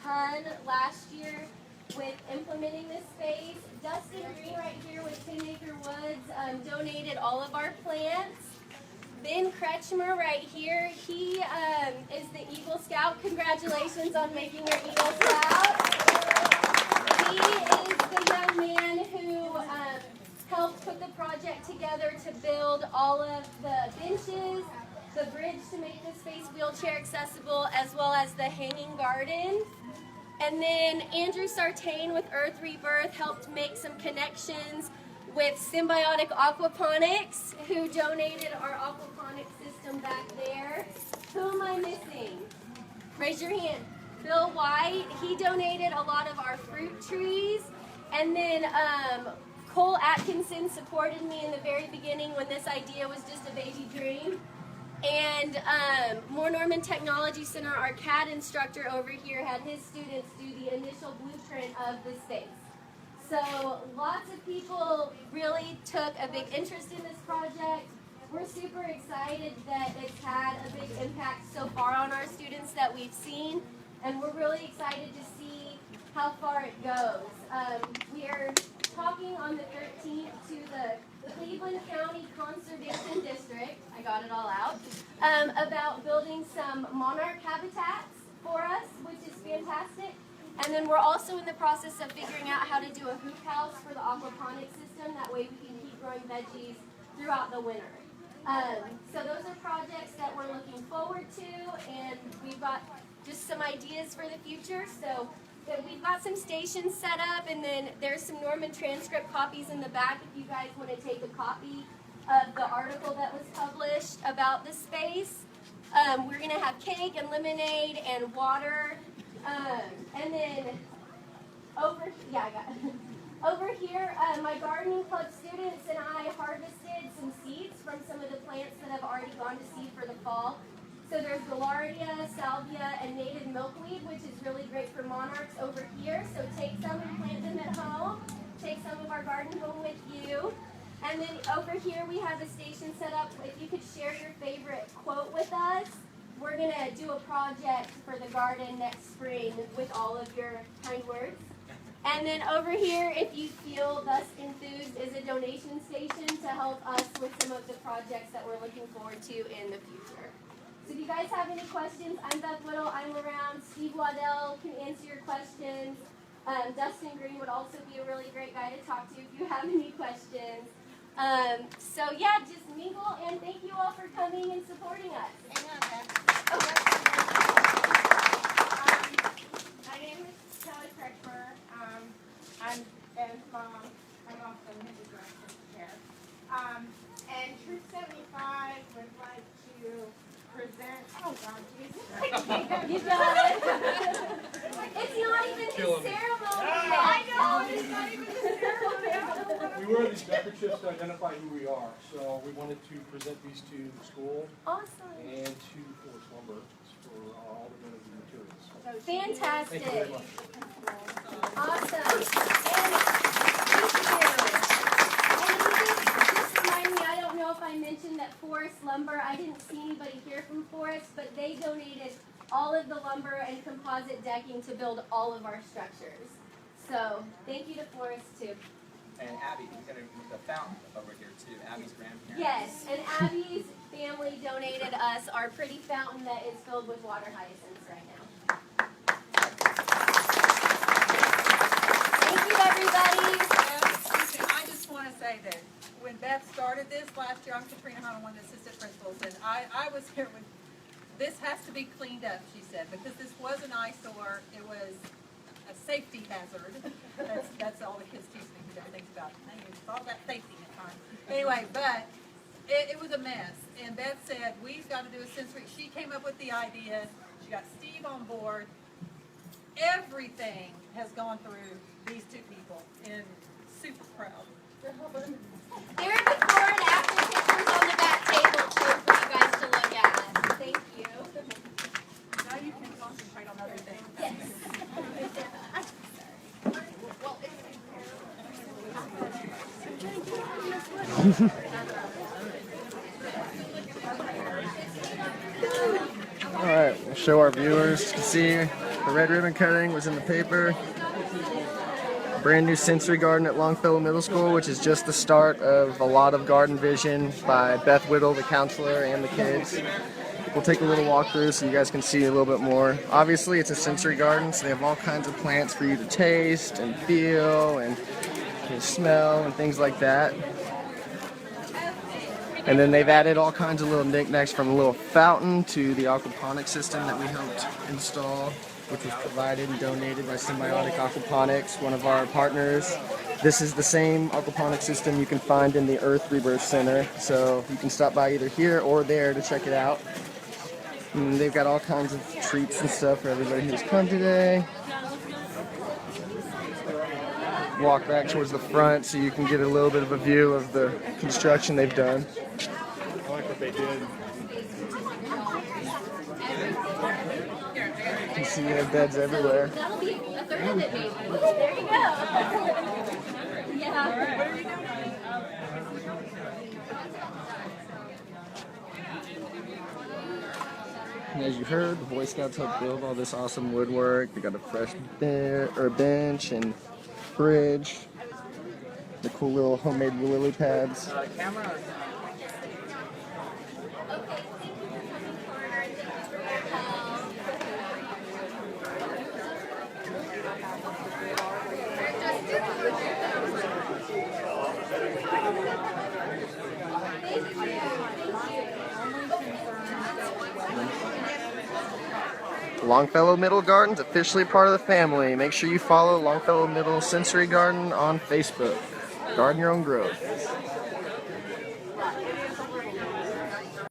ton last year with implementing this space. Dustin Green right here with 10 Acre Woods donated all of our plants. Ben Kretschmer right here, he is the Eagle Scout. Congratulations on making your Eagle Scout. He is the young man who helped put the project together to build all of the benches, the bridge to make this space wheelchair accessible, as well as the hanging garden. And then Andrew Sartain with Earth Rebirth helped make some connections with Symbiotic Aquaponics, who donated our aquaponics system back there. Who am I missing? Raise your hand. Bill White, he donated a lot of our fruit trees. And then Cole Atkinson supported me in the very beginning when this idea was just a baby dream. And Moore Norman Technology Center, our CAD instructor over here, had his students do the initial blueprint of the space. So lots of people really took a big interest in this project. We're super excited that it's had a big impact so far on our students that we've seen, and we're really excited to see how far it goes. We are talking on the 13th to the Cleveland County Conservation District, I got it all out, about building some monarch habitats for us, which is fantastic. And then we're also in the process of figuring out how to do a hoop house for the aquaponics system. That way we can keep growing veggies throughout the winter. So those are projects that we're looking forward to, and we've got just some ideas for the future. So we've got some stations set up, and then there's some Norman transcript copies in the back if you guys want to take a copy of the article that was published about the space. We're going to have cake and lemonade and water. And then over here, my gardening club students and I harvested some seeds from some of the plants that have already gone to seed for the fall. So there's Gaillardia, Salvia, and native milkweed, which is really great for monarchs over here. So take some and plant them at home. Take some of our garden home with you. And then over here we have a station set up. If you could share your favorite quote with us. We're going to do a project for the garden next spring with all of your kind words. And then over here, if you feel thus enthused, is a donation station to help us with some of the projects that we're looking forward to in the future. So if you guys have any questions, I'm Beth Whittle, I'm around. Steve Waddell can answer your questions. Dustin Green would also be a really great guy to talk to if you have any questions. So yeah, just mingle, and thank you all for coming and supporting us. My name is Kelly Kretschmer. I'm Ben's mom. I'm also his director chair. And Troop 75 would like to present. Oh God, Jesus! You got it. It's not even his ceremony. I know it's not even his ceremony. We wear these neckerchiefs to identify who we are, so we wanted to present these to the school Awesome. and to Forest Lumber for all the donated materials. Fantastic. Thank you very much. Awesome. And just remind me, I don't know if I mentioned that Forest Lumber, I didn't see anybody here from Forest, but they donated all of the lumber and composite decking to build all of our structures. So thank you to Forest too. And Abby, we got the fountain over here too. Abby's grandparents. Yes, and Abby's family donated us our pretty fountain that is filled with water hyacinths right now. Thank you, everybody. I just want to say that when Beth started this last year, I'm Katrina Hunt, one of the assistant principals, and I was here when this has to be cleaned up, she said, because this was an eyesore. It was a safety hazard. That's all the kids teach me, because everything's about it's all about safety at times. Anyway, but it was a mess. And Beth said, we've got to do a sensory. She came up with the idea. She got Steve on board. Everything has gone through these two people, and super proud. There are before and after pictures on the back table too for you guys to look at. Thank you. Now you can concentrate on other things. Yes. All right, we'll show our viewers to see The red ribbon cutting was in the paper. Brand new sensory garden at Longfellow Middle School, which is just the start of a lot of garden vision by Beth Whittle, the counselor, and the kids. We'll take a little walk through so you guys can see a little bit more. Obviously, it's a sensory garden, so they have all kinds of plants for you to taste and feel and smell and things like that. And then they've added all kinds of little knickknacks, from a little fountain to the aquaponics system that we helped install, which was provided and donated by Symbiotic Aquaponics, one of our partners. This is the same aquaponics system you can find in the Earth Rebirth Center, so you can stop by either here or there to check it out. And they've got all kinds of treats and stuff for everybody who's come today. Walk back towards the front so you can get a little bit of a view of the construction they've done. I like what they did. You can see they have beds everywhere. That'll be a third of it, maybe. There you go. Yeah. And as you heard, the Boy Scouts helped build all this awesome woodwork. They got a fresh bench and fridge. The cool little homemade lily pads. Longfellow Middle Garden's officially part of the family. Make sure you follow Longfellow Middle Sensory Garden on Facebook. Garden your own growth.